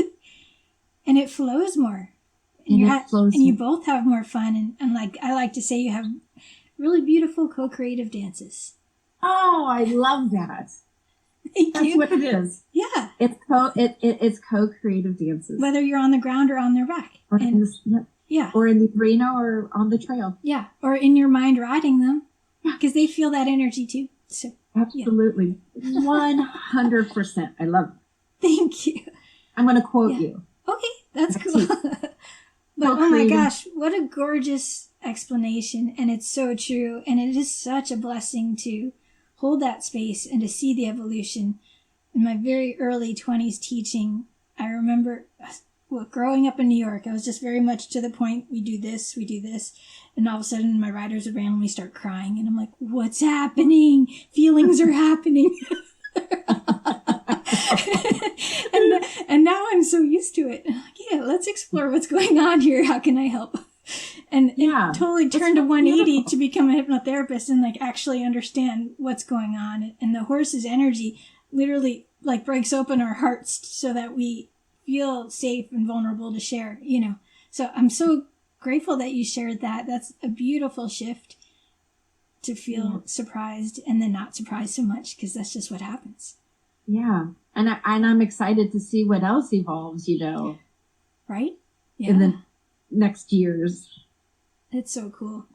And it flows more. And you both have more fun. And like I like to say, you have really beautiful co-creative dances. Oh, I love that. That's what it is. Yeah. It's co-creative dances. Whether you're on the ground or on their back. Or in the arena or on the trail. Yeah. Or in your mind riding them. Yeah. Because they feel that energy too. So absolutely. Yeah. 100%. I love it. Thank you. I'm going to quote you. Okay. That's cool. But oh my gosh, what a gorgeous explanation. And it's so true. And it is such a blessing to hold that space and to see the evolution. In my very early 20s teaching, I remember growing up in New York, I was just very much to the point, we do this, and all of a sudden my riders would randomly start crying, and I'm like, what's happening? Feelings are happening. and now I'm so used to it. I'm like, yeah, let's explore what's going on here. How can I help? And it totally turned to 180 to become a hypnotherapist and like actually understand what's going on. And the horse's energy literally like breaks open our hearts so that we feel safe and vulnerable to share, you know. So I'm so grateful that you shared that. That's a beautiful shift to feel surprised and then not surprised so much, because that's just what happens. Yeah. And I'm excited to see what else evolves, you know. Right? Yeah. In the next years. It's so cool.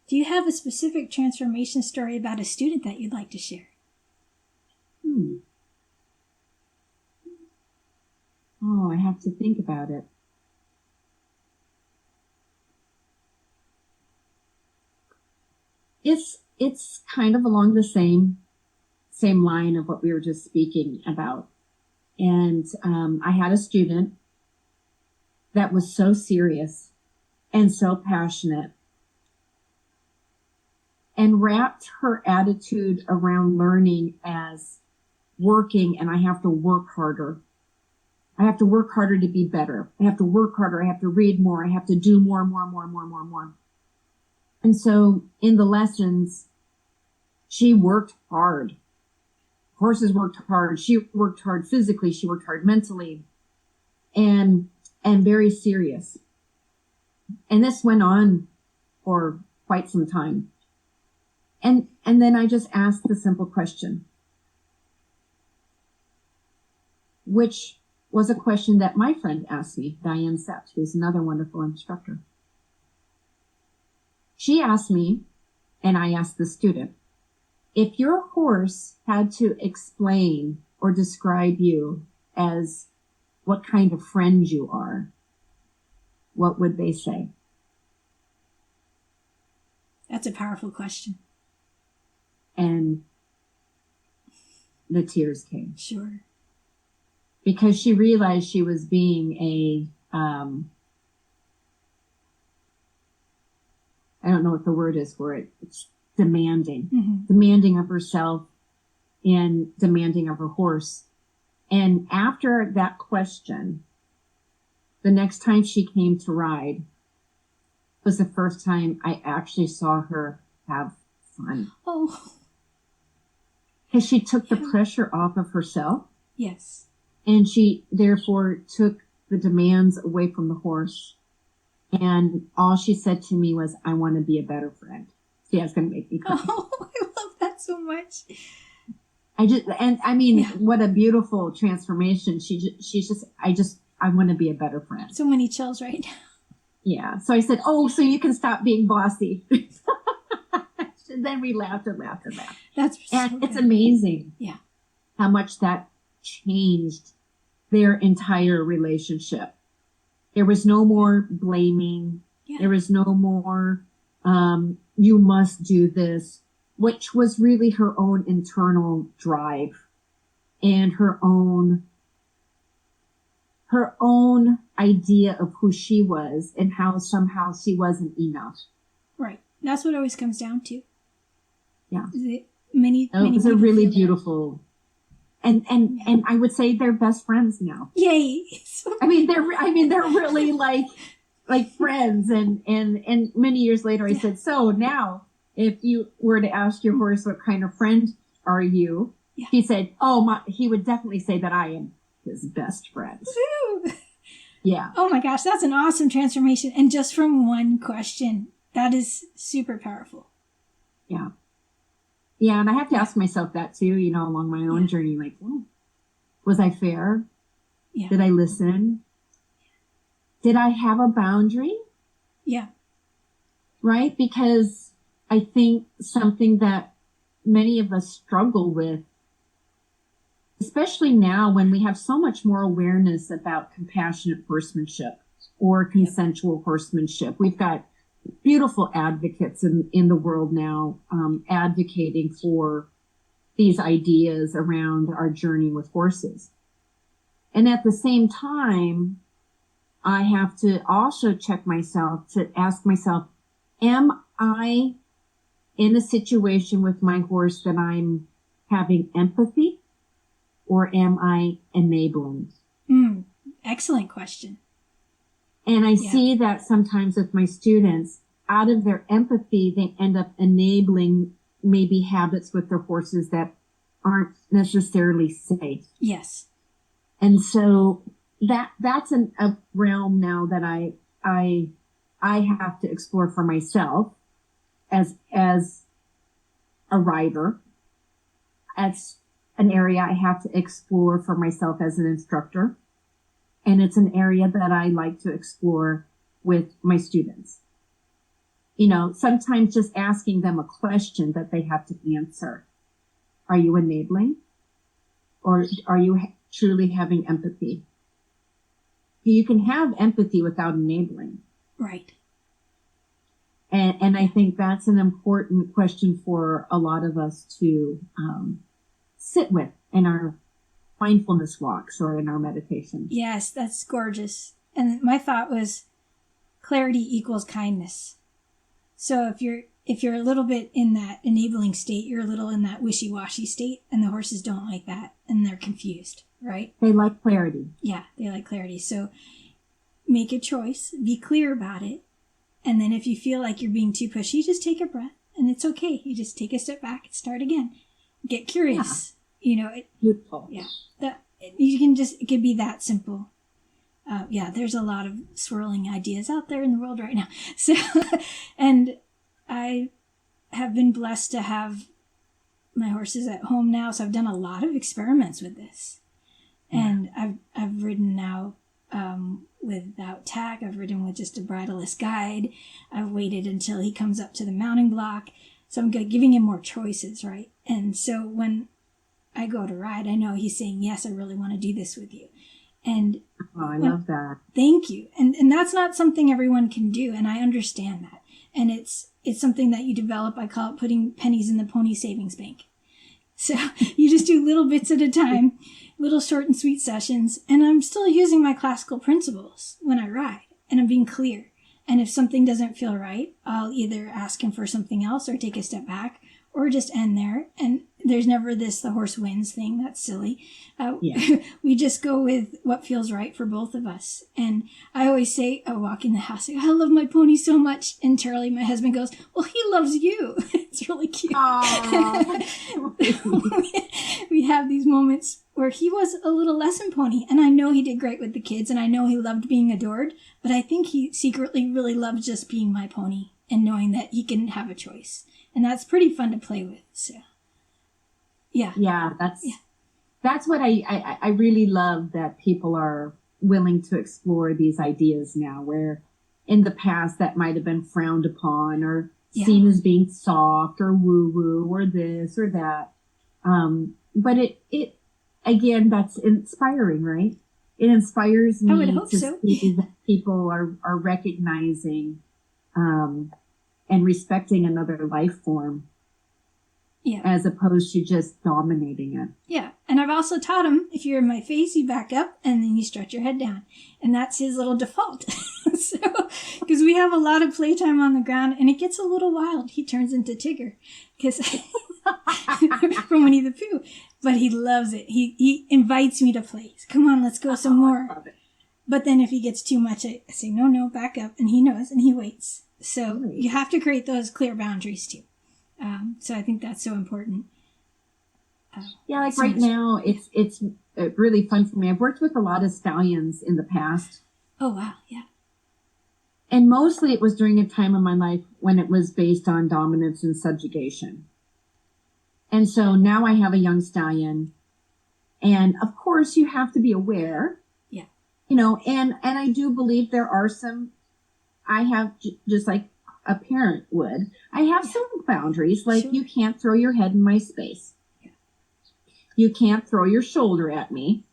Do you have a specific transformation story about a student that you'd like to share? Oh, I have to think about it. It's kind of along the same line of what we were just speaking about. And I had a student that was so serious and so passionate and wrapped her attitude around learning as working and I have to work harder. I have to work harder to be better. I have to work harder. I have to read more. I have to do more. And so in the lessons, she worked hard. Horses worked hard. She worked hard physically. She worked hard mentally, and very serious. And this went on for quite some time. And then I just asked the simple question, which was a question that my friend asked me, Diane Sept, who's another wonderful instructor. She asked me, and I asked the student, if your horse had to explain or describe you as what kind of friend you are, what would they say? That's a powerful question. And the tears came. Sure. Because she realized she was being I don't know what the word is for it. It's demanding, demanding of herself and demanding of her horse. And after that question, the next time she came to ride was the first time I actually saw her have fun. Oh. Because she took the pressure off of herself. Yes. And she therefore took the demands away from the horse. And all she said to me was, I want to be a better friend. See, it's going to make me cry. Oh, I love that so much. What a beautiful transformation. I want to be a better friend. So many chills right now. Yeah. So I said, oh, so you can stop being bossy. And then we laughed and laughed and laughed. It's amazing. Yeah. How much that changed their entire relationship. There was no more blaming. Yeah. There was no more, you must do this, which was really her own internal drive and her own idea of who she was and how somehow she wasn't enough. Right. That's what it always comes down to. Yeah. It was a really beautiful, and I would say they're best friends now. Yay. They're really like friends. And many years later I said, so now if you were to ask your horse, what kind of friend are you? Yeah. He said, he would definitely say that I am his best friend. Woo. Yeah. Oh my gosh, that's an awesome transformation. And just from one question, that is super powerful. Yeah. Yeah. And I have to ask myself that too, along my own journey, like, was I fair? Yeah. Did I listen? Did I have a boundary? Yeah. Right? Because I think something that many of us struggle with, especially now when we have so much more awareness about compassionate horsemanship or consensual horsemanship. We've got beautiful advocates in the world now, advocating for these ideas around our journey with horses. And at the same time, I have to also check myself to ask myself, am I in a situation with my horse that I'm having empathy, or am I enabling? Excellent question. And I see that sometimes with my students, out of their empathy, they end up enabling maybe habits with their horses that aren't necessarily safe. Yes. And so that's a realm now that I have to explore for myself as a rider. It's an area I have to explore for myself as an instructor. And it's an area that I like to explore with my students. Sometimes just asking them a question that they have to answer. Are you enabling? Or are you truly having empathy? You can have empathy without enabling. Right. And I think that's an important question for a lot of us to sit with in our mindfulness walks or in our meditation. Yes, that's gorgeous. And my thought was clarity equals kindness. So if you're if you're a little bit in that enabling state, you're a little in that wishy-washy state, and the horses don't like that, and they're confused, right? They like clarity. Yeah, they like clarity. So make a choice, be clear about it, and then if you feel like you're being too pushy, just take a breath, and it's okay. You just take a step back and start again. Get curious. Beautiful. Yeah, it could be that simple. There's a lot of swirling ideas out there in the world right now. So, and I have been blessed to have my horses at home now, so I've done a lot of experiments with this. And I've ridden now without tack. I've ridden with just a bridleless guide. I've waited until he comes up to the mounting block. So I'm giving him more choices, right? And so when I go to ride, I know he's saying, yes, I really want to do this with you. And I love that. Thank you. And that's not something everyone can do, and I understand that. And it's something that you develop. I call it putting pennies in the pony savings bank. So you just do little bits at a time, little short and sweet sessions, and I'm still using my classical principles when I ride, and I'm being clear. And if something doesn't feel right, I'll either ask him for something else or take a step back or just end there. And there's never the horse wins thing. That's silly. We just go with what feels right for both of us. And I always say, I walk in the house, I love my pony so much. And Charlie, my husband, goes, well, he loves you. It's really cute. We have these moments where he was a little lesson pony. And I know he did great with the kids. And I know he loved being adored. But I think he secretly really loves just being my pony and knowing that he can have a choice. And that's pretty fun to play with. So, yeah. That's what I really love, that people are willing to explore these ideas now, where in the past that might have been frowned upon or seen as being soft or woo-woo or this or that. But it again, that's inspiring, right? It inspires me see that people are recognizing and respecting another life form, as opposed to just dominating it. Yeah, and I've also taught him, if you're in my face, you back up and then you stretch your head down, and that's his little default. So, because we have a lot of playtime on the ground, and it gets a little wild. He turns into Tigger, because from Winnie the Pooh, but he loves it. He invites me to play. Come on, let's go some more. I love it. But then if he gets too much, I say, no, back up, and he knows, and he waits. So you have to create those clear boundaries too. So I think that's so important. Right now, it's really fun for me. I've worked with a lot of stallions in the past. Oh, wow. Yeah. And mostly it was during a time of my life when it was based on dominance and subjugation. And so now I have a young stallion. And of course you have to be aware. Yeah. And I do believe there are some, I have just like a parent would, I have some boundaries, like you can't throw your head in my space. Yeah. You can't throw your shoulder at me,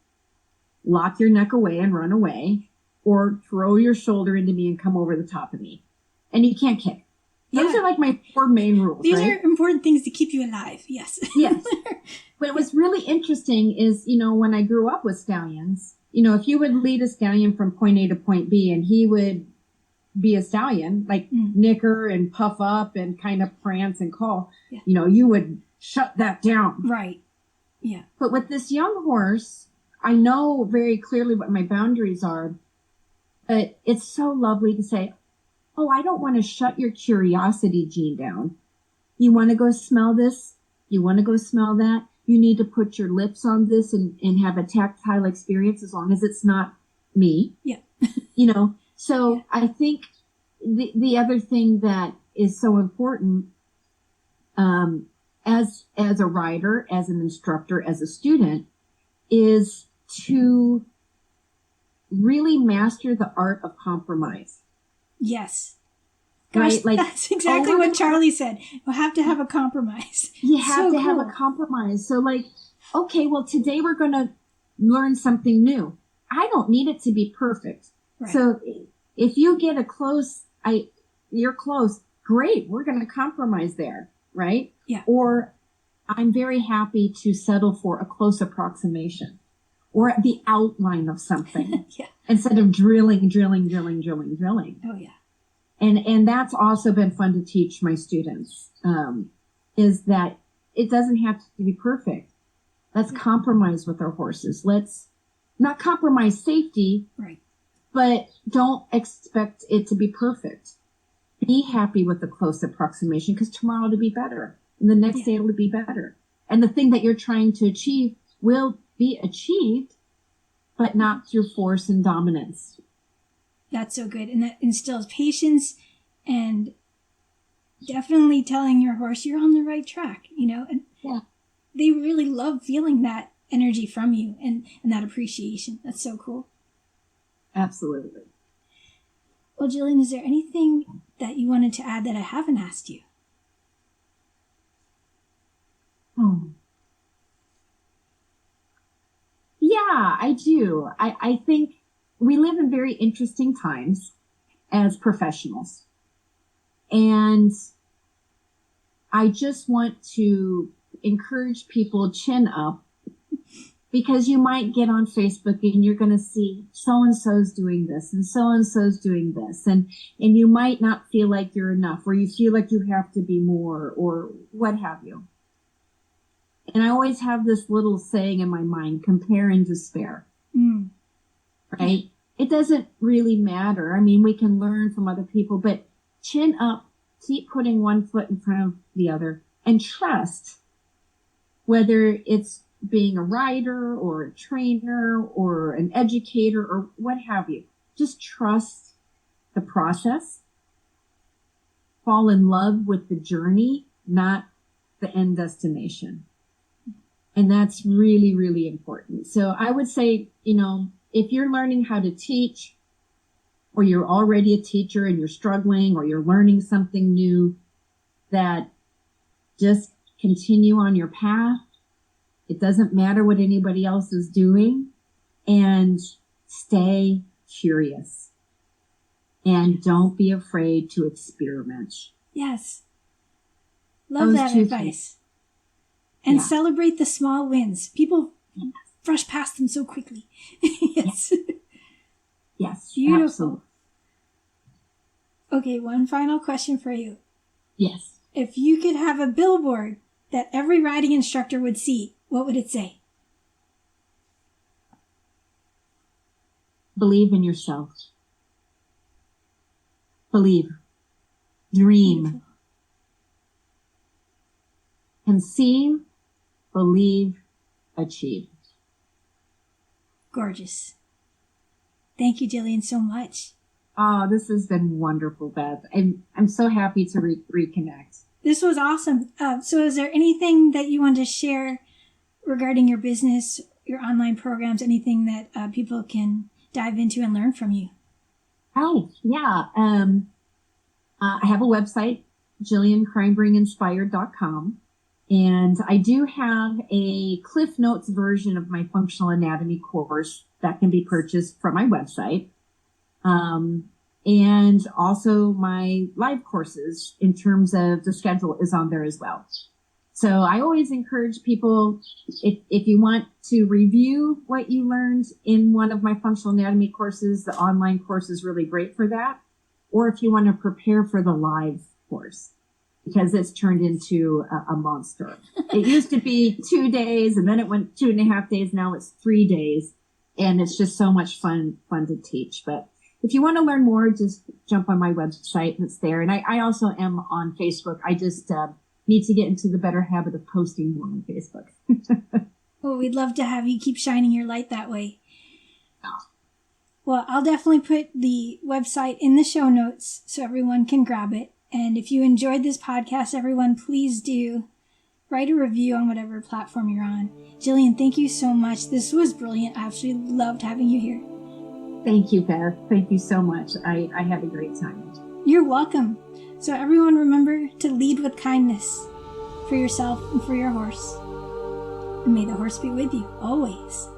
lock your neck away and run away, or throw your shoulder into me and come over the top of me. And you can't kick. Those are like my 4 main rules. These are important things to keep you alive. Yes. Yes. But what's really interesting is, when I grew up with stallions, if you would lead a stallion from point A to point B and he would be a stallion, like nicker and puff up and kind of prance and call, you would shut that down. Right. Yeah. But with this young horse, I know very clearly what my boundaries are, but it's so lovely to say, oh, I don't want to shut your curiosity gene down. You want to go smell this? You want to go smell that? You need to put your lips on this and have a tactile experience, as long as it's not me. Yeah. So I think the other thing that is so important, as a rider, as an instructor, as a student, is to really master the art of compromise. Yes. Gosh, right? That's exactly what Charlie said. You'll have to have a compromise. You have to have a compromise. So okay, well, today we're going to learn something new. I don't need it to be perfect. Right. So if you get you're close, great. We're going to compromise there. Right. Yeah. Or I'm very happy to settle for a close approximation or the outline of something. Yeah. Instead of drilling. Oh, yeah. And that's also been fun to teach my students, is that it doesn't have to be perfect. Let's compromise with our horses. Let's not compromise safety, right, but don't expect it to be perfect. Be happy with the close approximation, because tomorrow it'll be better. And the next day it'll be better. And the thing that you're trying to achieve will be achieved, but not through force and dominance. That's so good. And that instills patience and definitely telling your horse you're on the right track, And they really love feeling that energy from you and that appreciation. That's so cool. Absolutely. Well, Jillian, is there anything that you wanted to add that I haven't asked you? Yeah, I do. I think we live in very interesting times as professionals. And I just want to encourage people, chin up, because you might get on Facebook and you're going to see so-and-so's doing this and so-and-so's doing this. And you might not feel like you're enough, or you feel like you have to be more, or what have you. And I always have this little saying in my mind, compare and despair. Right? It doesn't really matter. I mean, we can learn from other people, but chin up, keep putting one foot in front of the other, and trust, whether it's being a rider or a trainer or an educator or what have you. Just trust the process. Fall in love with the journey, not the end destination. And that's really, really important. So I would say, if you're learning how to teach, or you're already a teacher and you're struggling, or you're learning something new, that just continue on your path. It doesn't matter what anybody else is doing, and stay curious. And don't be afraid to experiment. Yes. Love that advice. And celebrate the small wins. People rush past them so quickly. Yes. Yes. Beautiful. Absolutely. Okay, one final question for you. Yes. If you could have a billboard that every riding instructor would see, what would it say? Believe in yourself. Believe. Dream. Beautiful. Conceive. Believe. Achieve. Gorgeous. Thank you, Jillian, so much. Oh, this has been wonderful, Beth. I'm so happy to reconnect. This was awesome. So is there anything that you want to share regarding your business, your online programs, anything that people can dive into and learn from you? Oh, yeah. I have a website, JillianKreinbringInspired.com. And I do have a Cliff Notes version of my functional anatomy course that can be purchased from my website. And also my live courses in terms of the schedule is on there as well. So I always encourage people, if you want to review what you learned in one of my functional anatomy courses, the online course is really great for that. Or if you want to prepare for the live course, because it's turned into a monster. It used to be 2 days, and then it went 2.5 days. Now it's 3 days, and it's just so much fun to teach. But if you want to learn more, just jump on my website, and it's there. And I also am on Facebook. I just need to get into the better habit of posting more on Facebook. Well, we'd love to have you keep shining your light that way. Well, I'll definitely put the website in the show notes so everyone can grab it. And if you enjoyed this podcast, everyone, please do write a review on whatever platform you're on. Jillian, thank you so much. This was brilliant. I absolutely loved having you here. Thank you, Beth. Thank you so much. I had a great time. You're welcome. So everyone, remember to lead with kindness for yourself and for your horse. And may the horse be with you always.